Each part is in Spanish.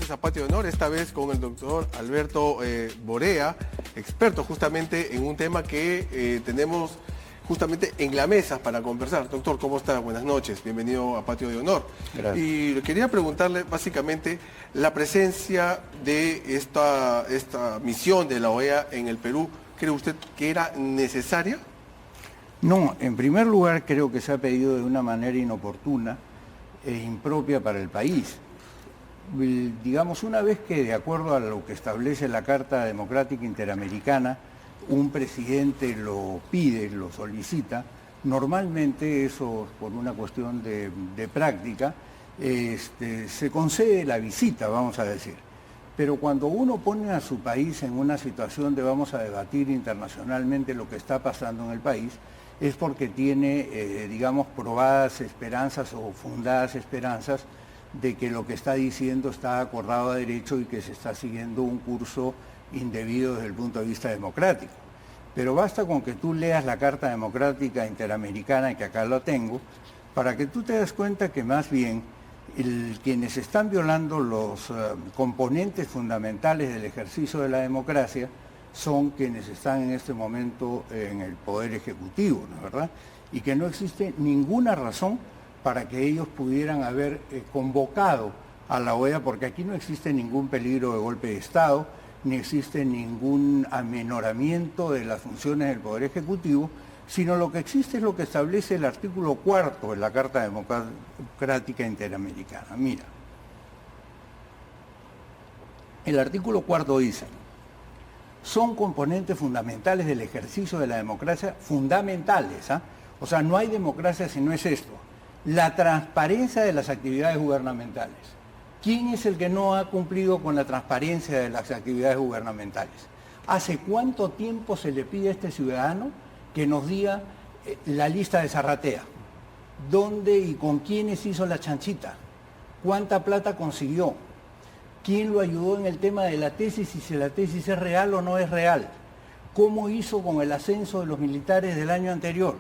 noches a Patio de Honor, esta vez con el doctor Alberto Borea, experto justamente en un tema que tenemos justamente en la mesa para conversar. Doctor, ¿cómo está? Buenas noches, bienvenido a Patio de Honor. Gracias. Y quería preguntarle básicamente la presencia de esta misión de la OEA en el Perú, ¿cree usted que era necesaria? No, en primer lugar creo que se ha pedido de una manera inoportuna e impropia para el país. Digamos, una vez que de acuerdo a lo que establece la Carta Democrática Interamericana, un presidente lo pide, lo solicita, normalmente eso, por una cuestión de práctica, se concede la visita, vamos a decir. Pero cuando uno pone a su país en una situación de vamos a debatir internacionalmente lo que está pasando en el país, es porque tiene, digamos, probadas esperanzas o fundadas esperanzas de que lo que está diciendo está acordado a derecho y que se está siguiendo un curso indebido desde el punto de vista democrático. Pero basta con que tú leas la Carta Democrática Interamericana, que acá la tengo, para que tú te des cuenta que más bien quienes están violando los componentes fundamentales del ejercicio de la democracia son quienes están en este momento en el Poder Ejecutivo, ¿no es verdad? Y que no existe ninguna razón para que ellos pudieran haber convocado a la OEA, porque aquí no existe ningún peligro de golpe de Estado, ni existe ningún amenoramiento de las funciones del Poder Ejecutivo, sino lo que existe es lo que establece el artículo 4 de la Carta Democrática Interamericana. Mira, el artículo 4 dice: son componentes fundamentales del ejercicio de la democracia, fundamentales, ¿ah? O sea, no hay democracia si no es esto. La transparencia de las actividades gubernamentales. ¿Quién es el que no ha cumplido con la transparencia de las actividades gubernamentales? ¿Hace cuánto tiempo se le pide a este ciudadano que nos diga la lista de Zarratea? ¿Dónde y con quiénes hizo la chanchita? ¿Cuánta plata consiguió? ¿Quién lo ayudó en el tema de la tesis, si la tesis es real o no es real? ¿Cómo hizo con el ascenso de los militares del año anterior?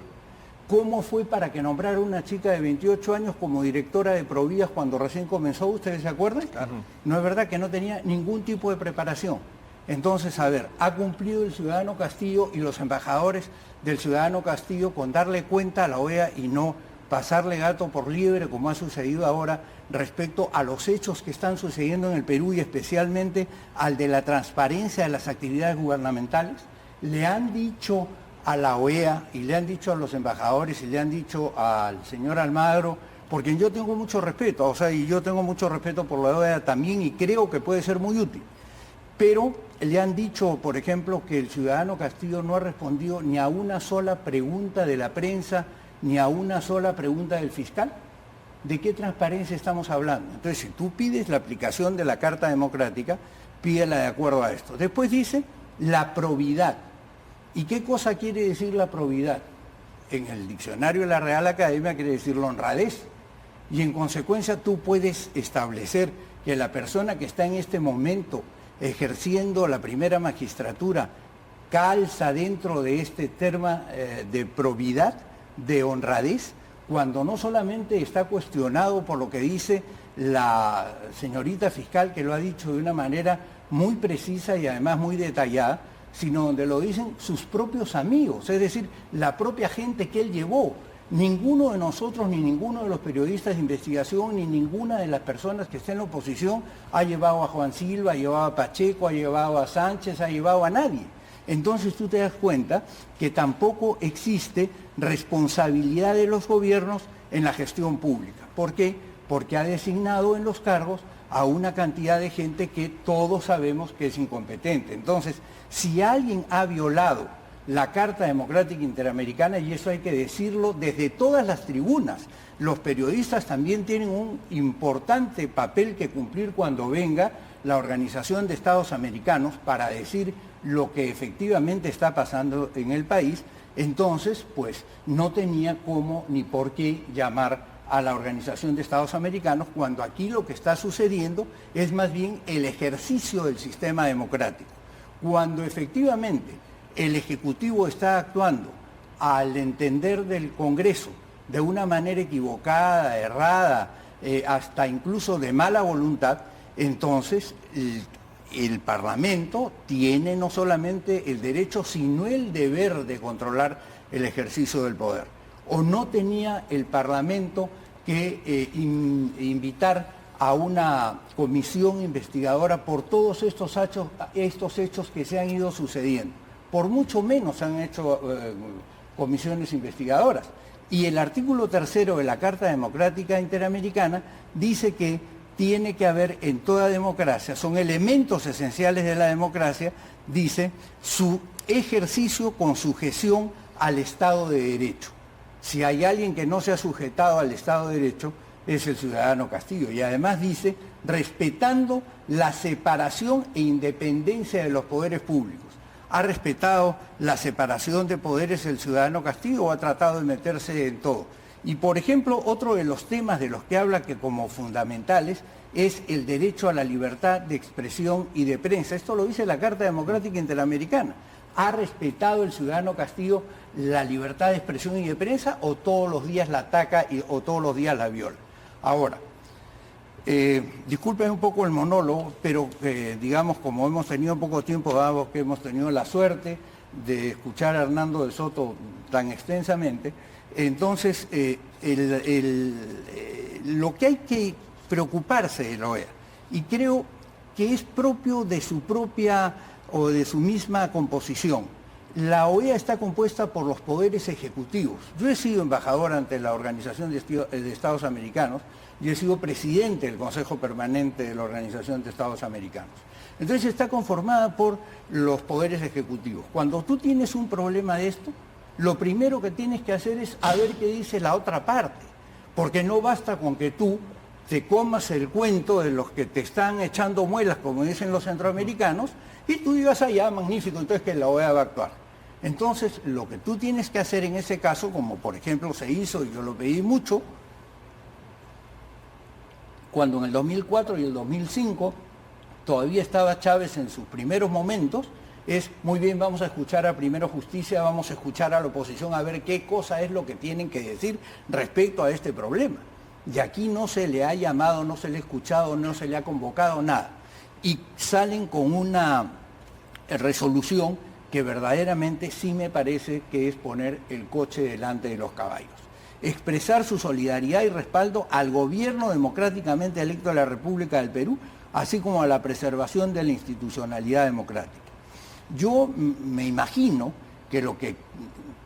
¿Cómo fue para que nombrara una chica de 28 años como directora de Provías cuando recién comenzó? ¿Ustedes se acuerdan? Claro. No es verdad que no tenía ningún tipo de preparación. Entonces, a ver, ¿ha cumplido el ciudadano Castillo y los embajadores del ciudadano Castillo con darle cuenta a la OEA y no pasarle gato por liebre como ha sucedido ahora respecto a los hechos que están sucediendo en el Perú y especialmente al de la transparencia de las actividades gubernamentales? Le han dicho a la OEA y le han dicho a los embajadores y le han dicho al señor Almagro, porque yo tengo mucho respeto, o sea, y yo tengo mucho respeto por la OEA también y creo que puede ser muy útil, pero le han dicho, por ejemplo, que el ciudadano Castillo no ha respondido ni a una sola pregunta de la prensa, ni a una sola pregunta del fiscal. ¿De qué transparencia estamos hablando? Entonces, si tú pides la aplicación de la Carta Democrática, pídela de acuerdo a esto. Después dice la probidad. ¿Y qué cosa quiere decir la probidad? En el diccionario de la Real Academia quiere decir la honradez. Y en consecuencia tú puedes establecer que la persona que está en este momento ejerciendo la primera magistratura calza dentro de este tema de probidad, de honradez, cuando no solamente está cuestionado por lo que dice la señorita fiscal, que lo ha dicho de una manera muy precisa y además muy detallada, sino donde lo dicen sus propios amigos, es decir, la propia gente que él llevó. Ninguno de nosotros, ni ninguno de los periodistas de investigación, ni ninguna de las personas que está en la oposición ha llevado a Juan Silva, ha llevado a Pacheco, ha llevado a Sánchez, ha llevado a nadie. Entonces tú te das cuenta que tampoco existe responsabilidad de los gobiernos en la gestión pública. ¿Por qué? Porque ha designado en los cargos a una cantidad de gente que todos sabemos que es incompetente. Entonces, si alguien ha violado la Carta Democrática Interamericana, y eso hay que decirlo desde todas las tribunas, los periodistas también tienen un importante papel que cumplir cuando venga la Organización de Estados Americanos para decir lo que efectivamente está pasando en el país. Entonces, pues no tenía cómo ni por qué llamar a la Organización de Estados Americanos cuando aquí lo que está sucediendo es más bien el ejercicio del sistema democrático. Cuando efectivamente el Ejecutivo está actuando al entender del Congreso de una manera equivocada, errada, hasta incluso de mala voluntad, Entonces, el Parlamento tiene no solamente el derecho, sino el deber de controlar el ejercicio del poder. ¿O no tenía el Parlamento que invitar a una comisión investigadora por todos estos hechos que se han ido sucediendo? Por mucho menos han hecho comisiones investigadoras. Y el artículo 3 de la Carta Democrática Interamericana dice que tiene que haber en toda democracia, son elementos esenciales de la democracia, dice, su ejercicio con sujeción al Estado de Derecho. Si hay alguien que no se ha sujetado al Estado de Derecho, es el ciudadano Castillo. Y además dice, respetando la separación e independencia de los poderes públicos. ¿Ha respetado la separación de poderes el ciudadano Castillo o ha tratado de meterse en todo? Y por ejemplo, otro de los temas de los que habla que como fundamentales es el derecho a la libertad de expresión y de prensa. Esto lo dice la Carta Democrática Interamericana. ¿Ha respetado el ciudadano Castillo la libertad de expresión y de prensa o todos los días la ataca o todos los días la viola? Ahora, disculpen un poco el monólogo, pero digamos, como hemos tenido poco tiempo, dado que hemos tenido la suerte de escuchar a Hernando de Soto tan extensamente, entonces lo que hay que preocuparse de la OEA, y creo que es propio de su propia o de su misma composición. La OEA está compuesta por los poderes ejecutivos. Yo he sido embajador ante la Organización de Estados Americanos y he sido presidente del Consejo Permanente de la Organización de Estados Americanos. Entonces está conformada por los poderes ejecutivos. Cuando tú tienes un problema de esto, lo primero que tienes que hacer es a ver qué dice la otra parte, porque no basta con que tú te comas el cuento de los que te están echando muelas, como dicen los centroamericanos, y tú digas, ya, magnífico, entonces que la OEA va a actuar. Entonces, lo que tú tienes que hacer en ese caso, como por ejemplo se hizo, y yo lo pedí mucho, cuando en el 2004 y el 2005 todavía estaba Chávez en sus primeros momentos, es muy bien, vamos a escuchar a Primero Justicia, vamos a escuchar a la oposición a ver qué cosa es lo que tienen que decir respecto a este problema. Y aquí no se le ha llamado, no se le ha escuchado, no se le ha convocado nada. Y salen con una resolución que verdaderamente sí me parece que es poner el coche delante de los caballos. Expresar su solidaridad y respaldo al gobierno democráticamente electo de la República del Perú, así como a la preservación de la institucionalidad democrática. Yo me imagino que lo que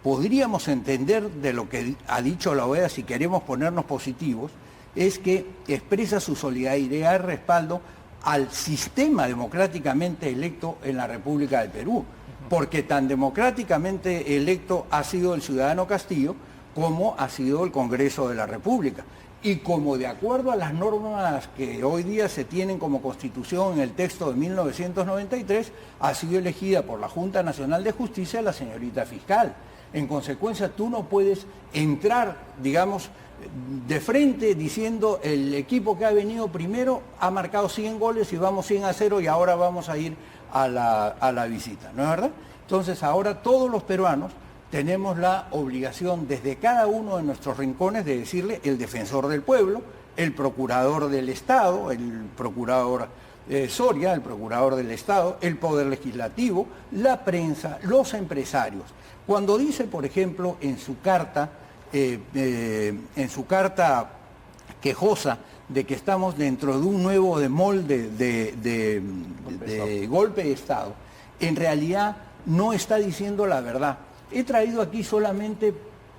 podríamos entender de lo que ha dicho la OEA, si queremos ponernos positivos, es que expresa su solidaridad y respaldo al sistema democráticamente electo en la República del Perú, porque tan democráticamente electo ha sido el ciudadano Castillo como ha sido el Congreso de la República. Y como de acuerdo a las normas que hoy día se tienen como constitución en el texto de 1993, ha sido elegida por la Junta Nacional de Justicia la señorita fiscal. En consecuencia, tú no puedes entrar, digamos, de frente diciendo el equipo que ha venido primero ha marcado 100 goles y vamos 100-0 y ahora vamos a ir a la visita, ¿no es verdad? Entonces ahora todos los peruanos tenemos la obligación desde cada uno de nuestros rincones de decirle el defensor del pueblo, el procurador del Estado, el procurador Soria, el procurador del Estado, el Poder Legislativo, la prensa, los empresarios. Cuando dice, por ejemplo, en su carta quejosa de que estamos dentro de un nuevo molde de golpe de Estado, en realidad no está diciendo la verdad. He traído aquí solamente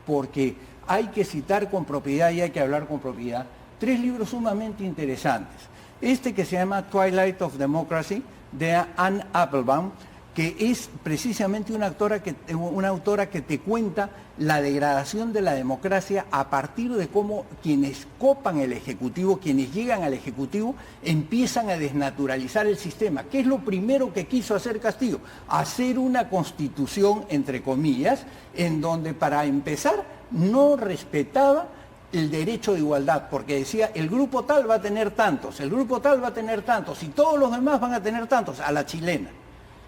porque hay que citar con propiedad y hay que hablar con propiedad 3 libros sumamente interesantes. Este que se llama Twilight of Democracy, de Anne Applebaum, que es precisamente una autora que te cuenta la degradación de la democracia a partir de cómo quienes copan el Ejecutivo, quienes llegan al Ejecutivo, empiezan a desnaturalizar el sistema. ¿Qué es lo primero que quiso hacer Castillo? Hacer una constitución, entre comillas, en donde para empezar no respetaba el derecho de igualdad, porque decía, el grupo tal va a tener tantos, el grupo tal va a tener tantos, y todos los demás van a tener tantos, a la chilena.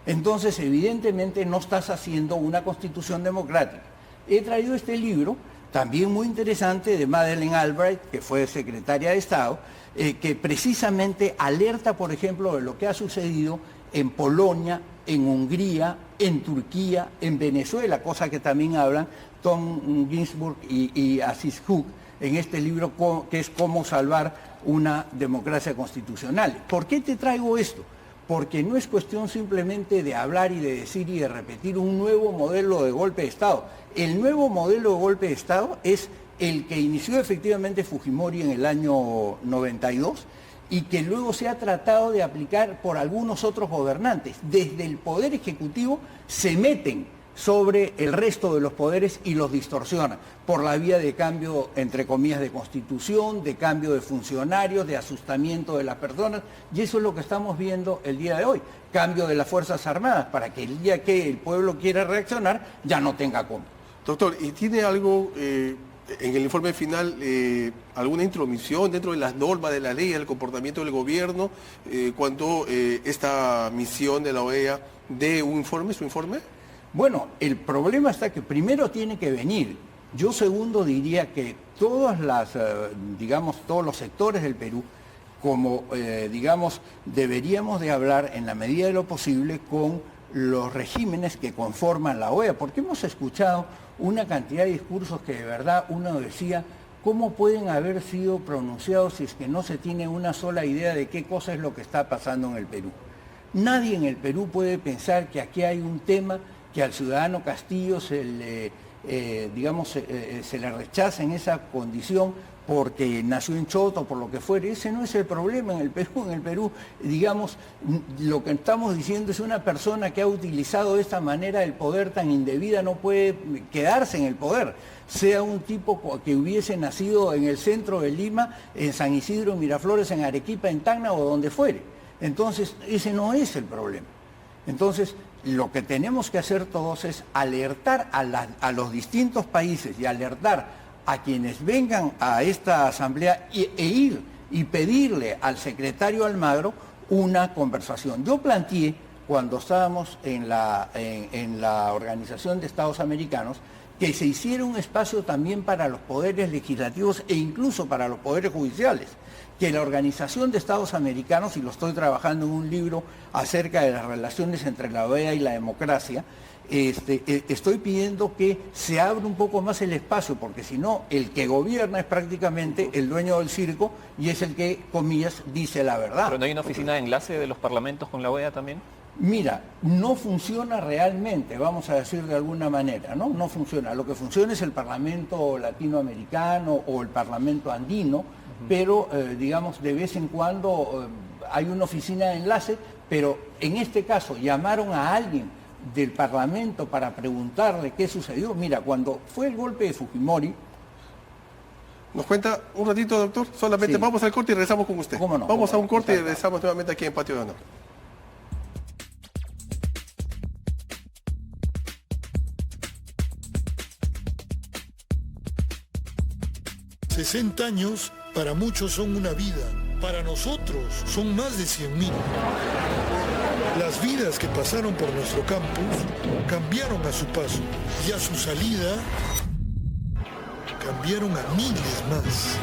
Entonces, evidentemente, no estás haciendo una constitución democrática. He traído este libro también muy interesante de Madeleine Albright, que fue secretaria de Estado, que precisamente alerta, por ejemplo, de lo que ha sucedido en Polonia, en Hungría, en Turquía, en Venezuela, cosa que también hablan Tom Ginsburg y Assis Hook en este libro que es Cómo salvar una democracia constitucional. ¿Por qué te traigo esto? Porque no es cuestión simplemente de hablar y de decir y de repetir un nuevo modelo de golpe de Estado. El nuevo modelo de golpe de Estado es el que inició efectivamente Fujimori en el año 92 y que luego se ha tratado de aplicar por algunos otros gobernantes. Desde el Poder Ejecutivo se meten sobre el resto de los poderes y los distorsionan por la vía de cambio, entre comillas, de constitución, de cambio de funcionarios, de asustamiento de las personas, y eso es lo que estamos viendo el día de hoy, cambio de las Fuerzas Armadas, para que el día que el pueblo quiera reaccionar ya no tenga cómo. Doctor, ¿y tiene algo en el informe final, alguna intromisión dentro de las normas de la ley, el comportamiento del gobierno, cuando esta misión de la OEA dé un informe, su informe? Bueno, el problema está que primero tiene que venir. Yo segundo diría que todas las, todos los sectores del Perú, como, deberíamos de hablar en la medida de lo posible con los regímenes que conforman la OEA, porque hemos escuchado una cantidad de discursos que de verdad uno decía, ¿cómo pueden haber sido pronunciados si es que no se tiene una sola idea de qué cosa es lo que está pasando en el Perú? Nadie en el Perú puede pensar que aquí hay un tema que al ciudadano Castillo se le rechaza en esa condición porque nació en Chota o por lo que fuere. Ese no es el problema en el Perú. En el Perú, lo que estamos diciendo es una persona que ha utilizado de esta manera el poder tan indebida no puede quedarse en el poder. Sea un tipo que hubiese nacido en el centro de Lima, en San Isidro, en Miraflores, en Arequipa, en Tacna o donde fuere. Entonces, ese no es el problema. Entonces, lo que tenemos que hacer todos es alertar a los distintos países y alertar a quienes vengan a esta asamblea e ir y pedirle al secretario Almagro una conversación. Yo planteé, cuando estábamos en la Organización de Estados Americanos, que se hiciera un espacio también para los poderes legislativos e incluso para los poderes judiciales, que la Organización de Estados Americanos, y lo estoy trabajando en un libro acerca de las relaciones entre la OEA y la democracia, estoy pidiendo que se abra un poco más el espacio, porque si no, el que gobierna es prácticamente el dueño del circo y es el que, comillas, dice la verdad. ¿Pero no hay una oficina de enlace de los parlamentos con la OEA también? Mira, no funciona realmente, vamos a decir de alguna manera, ¿no? No funciona. Lo que funciona es el Parlamento latinoamericano o el Parlamento andino, pero, de vez en cuando hay una oficina de enlace, pero en este caso llamaron a alguien del Parlamento para preguntarle qué sucedió. Mira, cuando fue el golpe de Fujimori... ¿Nos cuenta un ratito, doctor? Solamente sí. Vamos al corte y regresamos con usted. ¿Cómo no? Vamos a un corte y regresamos nuevamente aquí en Patio de Honor. ...60 años para muchos son una vida, para nosotros son más de 100.000. Las vidas que pasaron por nuestro campus cambiaron a su paso y a su salida cambiaron a miles más.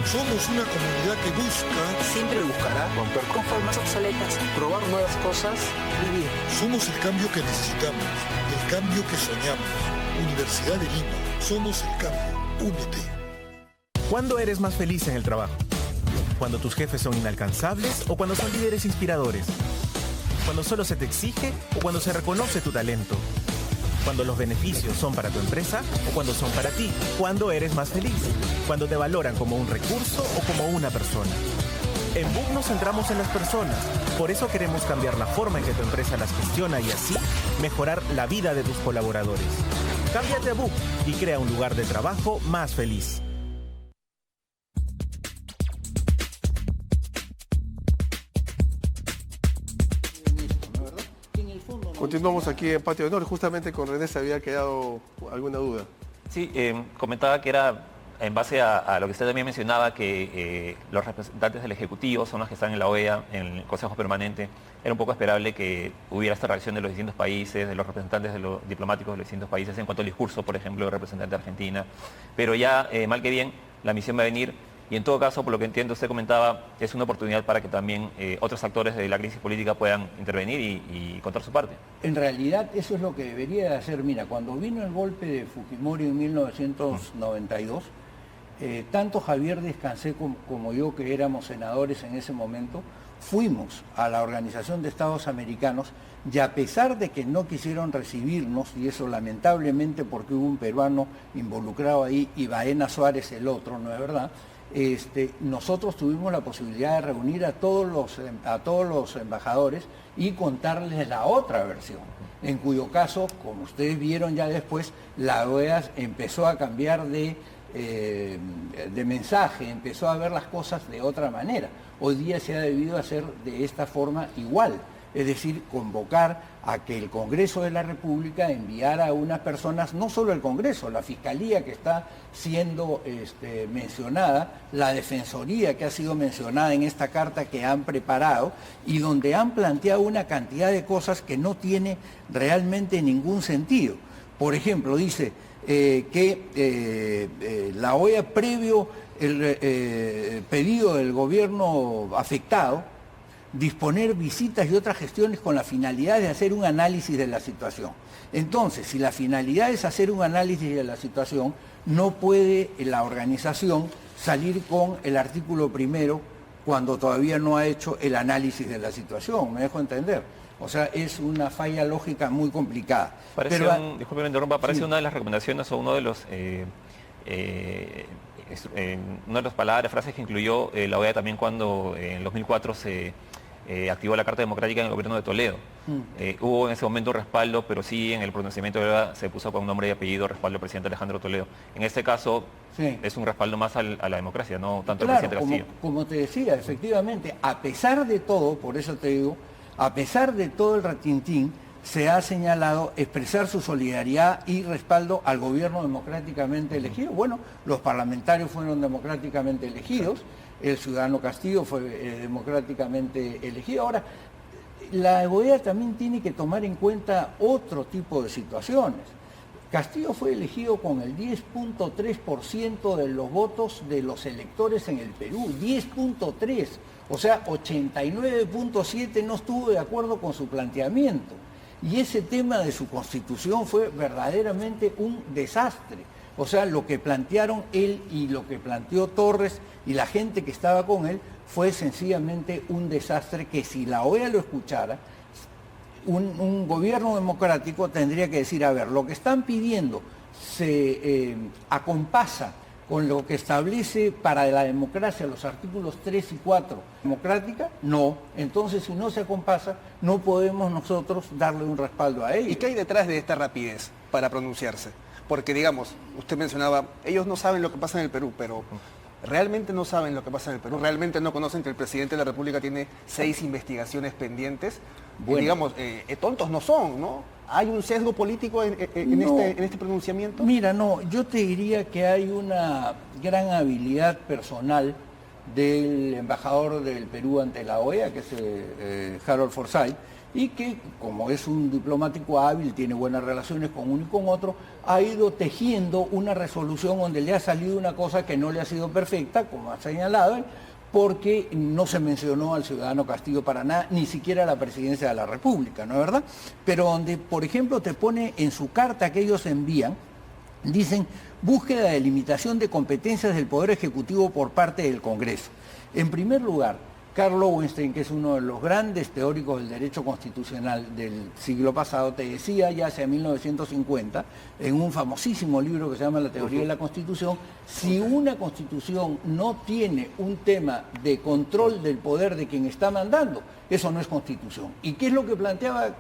Somos una comunidad que busca, siempre buscará, romper con formas obsoletas, probar nuevas cosas, vivir. Somos el cambio que necesitamos, el cambio que soñamos. Universidad de Lima, somos el cambio. Únete. ¿Cuándo eres más feliz en el trabajo? ¿Cuando tus jefes son inalcanzables o cuando son líderes inspiradores? ¿Cuando solo se te exige o cuando se reconoce tu talento? ¿Cuando los beneficios son para tu empresa o cuando son para ti? ¿Cuándo eres más feliz? ¿Cuando te valoran como un recurso o como una persona? En BUC nos centramos en las personas. Por eso queremos cambiar la forma en que tu empresa las gestiona y así mejorar la vida de tus colaboradores. Cámbiate a BUC y crea un lugar de trabajo más feliz. Continuamos aquí en Patio de Honor. Justamente con René se había quedado alguna duda. Sí, comentaba que era en base a lo que usted también mencionaba, que los representantes del Ejecutivo son los que están en la OEA, en el Consejo Permanente, era un poco esperable que hubiera esta reacción de los distintos países, de los representantes de los diplomáticos de los distintos países, en cuanto al discurso, por ejemplo, del representante de Argentina. Pero ya, mal que bien, la misión va a venir. Y en todo caso, por lo que entiendo, usted comentaba, es una oportunidad para que también otros actores de la crisis política puedan intervenir y contar su parte. En realidad eso es lo que debería de hacer. Mira, cuando vino el golpe de Fujimori en 1992, tanto Javier Descansé como yo, que éramos senadores en ese momento, fuimos a la Organización de Estados Americanos y a pesar de que no quisieron recibirnos, y eso lamentablemente porque hubo un peruano involucrado ahí y Baena Suárez el otro, ¿no es verdad?, nosotros tuvimos la posibilidad de reunir a todos los embajadores y contarles la otra versión, en cuyo caso, como ustedes vieron ya después, la OEA empezó a cambiar de mensaje, empezó a ver las cosas de otra manera. Hoy día se ha debido hacer de esta forma igual, es decir, convocar a que el Congreso de la República enviara a unas personas, no solo el Congreso, la Fiscalía que está siendo mencionada, la Defensoría que ha sido mencionada en esta carta que han preparado y donde han planteado una cantidad de cosas que no tiene realmente ningún sentido. Por ejemplo, dice que la OEA, previo el pedido del gobierno afectado, disponer visitas y otras gestiones con la finalidad de hacer un análisis de la situación. Entonces, si la finalidad es hacer un análisis de la situación, no puede la organización salir con el artículo primero cuando todavía no ha hecho el análisis de la situación. ¿Me dejo entender? O sea, es una falla lógica muy complicada. Disculpe, me interrumpa, parece sí, una de las recomendaciones o uno de los... una de las palabras, frases que incluyó la OEA también cuando en 2004 se activó la Carta Democrática en el gobierno de Toledo. Hubo en ese momento respaldo, pero sí en el pronunciamiento de la OEA se puso con nombre y apellido respaldo al presidente Alejandro Toledo. En este caso sí, es un respaldo más a la democracia, no tanto al presidente Castillo. Como te decía, efectivamente, a pesar de todo, por eso te digo, a pesar de todo el ratintín, se ha señalado expresar su solidaridad y respaldo al gobierno democráticamente elegido. Bueno, los parlamentarios fueron democráticamente elegidos, el ciudadano Castillo fue democráticamente elegido. Ahora, la OEA también tiene que tomar en cuenta otro tipo de situaciones. Castillo fue elegido con el 10.3% de los votos de los electores en el Perú, 10.3%, o sea, 89.7% no estuvo de acuerdo con su planteamiento. Y ese tema de su constitución fue verdaderamente un desastre. O sea, lo que plantearon él y lo que planteó Torres y la gente que estaba con él fue sencillamente un desastre que si la OEA lo escuchara, un gobierno democrático tendría que decir, a ver, lo que están pidiendo se acompasa con lo que establece para la democracia los artículos 3 y 4, democrática, no. Entonces, si no se acompasa, no podemos nosotros darle un respaldo a ellos. ¿Y qué hay detrás de esta rapidez para pronunciarse? Porque, digamos, usted mencionaba, ellos no saben lo que pasa en el Perú, pero realmente no saben lo que pasa en el Perú, realmente no conocen que el presidente de la República tiene 6 investigaciones pendientes. Bueno. Y, digamos, tontos no son, ¿no? ¿Hay un sesgo político en este pronunciamiento? Mira, no, yo te diría que hay una gran habilidad personal del embajador del Perú ante la OEA, que es Harold Forsyth, y que, como es un diplomático hábil, tiene buenas relaciones con uno y con otro, ha ido tejiendo una resolución donde le ha salido una cosa que no le ha sido perfecta, como ha señalado él, porque no se mencionó al ciudadano Castillo para nada, ni siquiera a la presidencia de la República, ¿no es verdad? Pero donde, por ejemplo, te pone en su carta que ellos envían, dicen, búsqueda de limitación de competencias del Poder Ejecutivo por parte del Congreso. En primer lugar, Carl Lowenstein, que es uno de los grandes teóricos del derecho constitucional del siglo pasado, te decía ya hacia 1950, en un famosísimo libro que se llama La Teoría de la Constitución, si una constitución no tiene un tema de control del poder de quien está mandando, eso no es constitución. ¿Y qué es lo que planteaba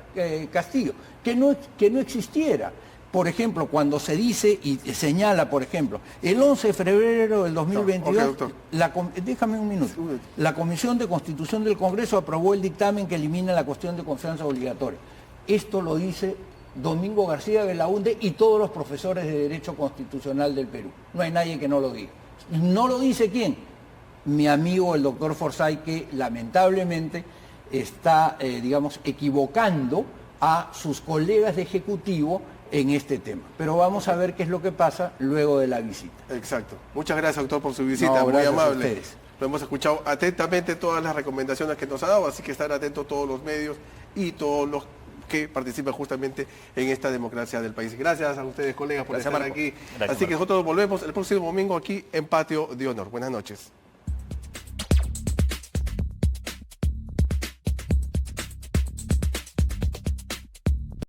Castillo? Que no existiera. Por ejemplo, cuando se dice y señala, por ejemplo, el 11 de febrero del 2022, déjame un minuto, la Comisión de Constitución del Congreso aprobó el dictamen que elimina la cuestión de confianza obligatoria. Esto lo dice Domingo García Belaúnde y todos los profesores de Derecho Constitucional del Perú. No hay nadie que no lo diga. ¿No lo dice quién? Mi amigo el doctor Forsyth, que lamentablemente está, digamos, equivocando a sus colegas de ejecutivo en este tema. Pero vamos a ver qué es lo que pasa luego de la visita. Exacto. Muchas gracias, doctor, por su visita. No, muy gracias a amable. ustedes. Lo hemos escuchado atentamente todas las recomendaciones que nos ha dado, así que estar atentos todos los medios y todos los que participan justamente en esta democracia del país. Gracias a ustedes, colegas, por Gracias, estar Marco. aquí. Gracias, Así que Marco. nosotros volvemos el próximo domingo aquí en Patio de Honor. Buenas noches.